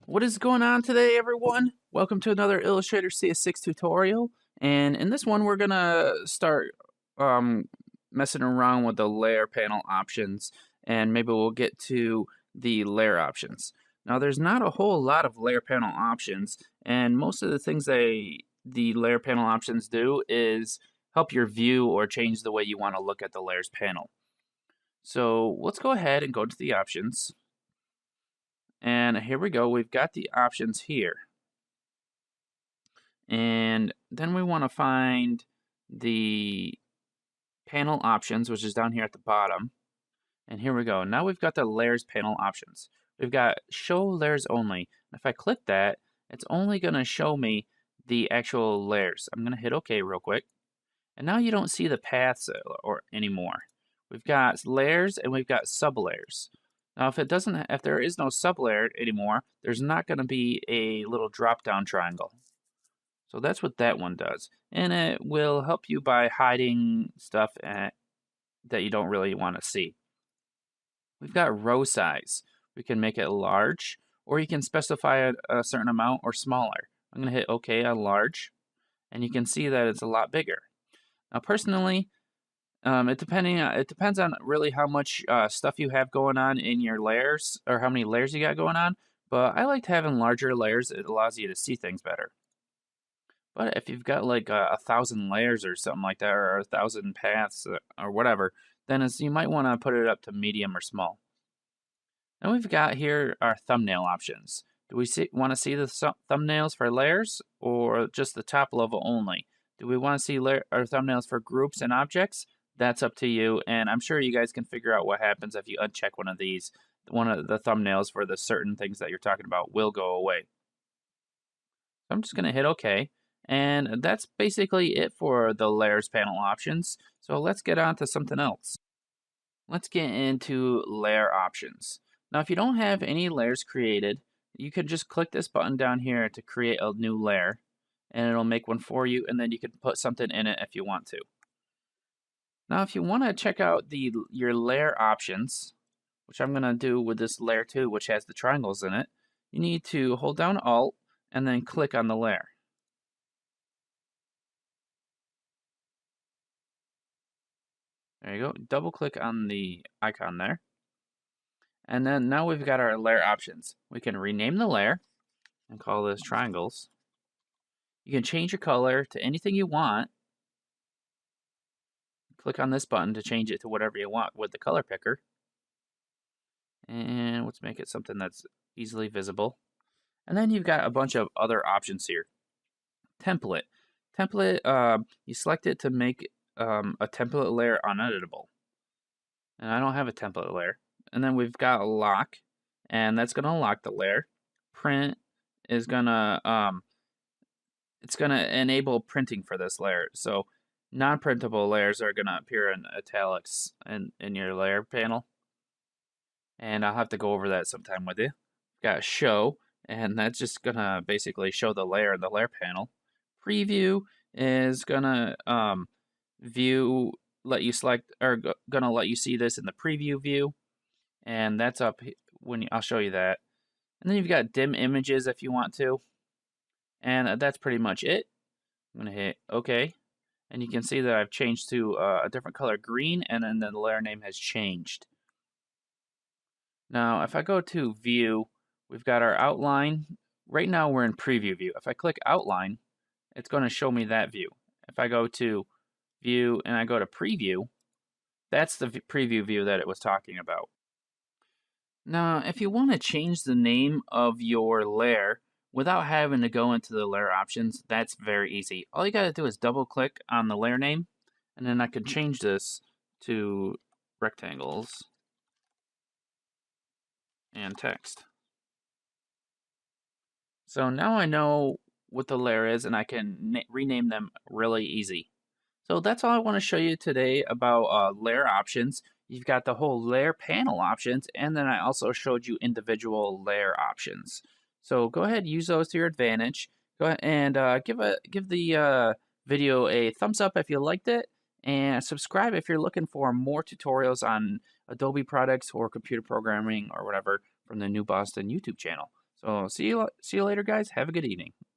What is going on today, everyone? Welcome to another Illustrator CS6 tutorial. And in this one, we're going to start um, messing around with the layer panel options, and maybe we'll get to the layer options. Now, there's not a whole lot of layer panel options, and most of the things the layer panel options do is help your view or change the way you want to look at the layers panel. So let's go ahead and go to the options. And here we go, we've got the options here. And then we want to find the panel options, which is down here at the bottom. And here we go. Now we've got the layers panel options. We've got show layers only. If I click that, it's only going to show me the actual layers. I'm going to hit OK real quick. And now you don't see the paths or anymore. We've got layers and we've got sublayers. Now, if there is no sublayer anymore, there's not going to be a little drop-down triangle. So that's what that one does. And it will help you by hiding stuff that you don't really want to see. We've got row size. We can make it large, or you can specify a certain amount or smaller. I'm going to hit OK on large, and you can see that it's a lot bigger. Now, personally, it depends on really how much stuff you have going on in your layers, or how many layers you got going on. But I like having larger layers. It allows you to see things better. But if you've got like 1,000 layers or something like that, or 1,000 paths or whatever, then you might want to put it up to medium or small. Now we've got here our thumbnail options. Do we want to see the thumbnails for layers, or just the top level only? Do we want to see our thumbnails for groups and objects? That's up to you, and I'm sure you guys can figure out what happens if you uncheck one of these. One of the thumbnails for the certain things that you're talking about will go away. So I'm just going to hit OK, and that's basically it for the layers panel options. So let's get on to something else. Let's get into layer options. Now, if you don't have any layers created, you can just click this button down here to create a new layer, and it'll make one for you, and then you can put something in it if you want to. Now, if you want to check out your layer options, which I'm going to do with this layer 2, which has the triangles in it, you need to hold down Alt and then click on the layer. There you go. Double click on the icon there. And then now we've got our layer options. We can rename the layer and call this triangles. You can change your color to anything you want. Click on this button to change it to whatever you want with the color picker. And let's make it something that's easily visible. And then you've got a bunch of other options here. Template. Template, you select it to make a template layer uneditable. And I don't have a template layer. And then we've got lock, and that's going to lock the layer. Print is going to enable printing for this layer. So non-printable layers are going to appear in italics in your layer panel. And I'll have to go over that sometime with you. Got show, and that's just going to basically show the layer in the layer panel. Preview is going to let you select, or going to let you see this in the preview view. And that's up when I'll show you that. And then you've got dim images if you want to. And that's pretty much it. I'm going to hit OK. And you can see that I've changed to a different color, green, and then the layer name has changed. Now, if I go to View, we've got our outline. Right now, we're in Preview View. If I click Outline, it's going to show me that view. If I go to View and I go to Preview, that's the preview view that it was talking about. Now, if you want to change the name of your layer without having to go into the layer options, that's very easy. All you got to do is double click on the layer name, and then I can change this to rectangles and text. So now I know what the layer is, and I can rename them really easy. So that's all I want to show you today about layer options. You've got the whole layer panel options, and then I also showed you individual layer options. So go ahead, use those to your advantage. Go ahead and give the video a thumbs up if you liked it, and subscribe if you're looking for more tutorials on Adobe products or computer programming or whatever from the New Boston YouTube channel. So see you later, guys. Have a good evening.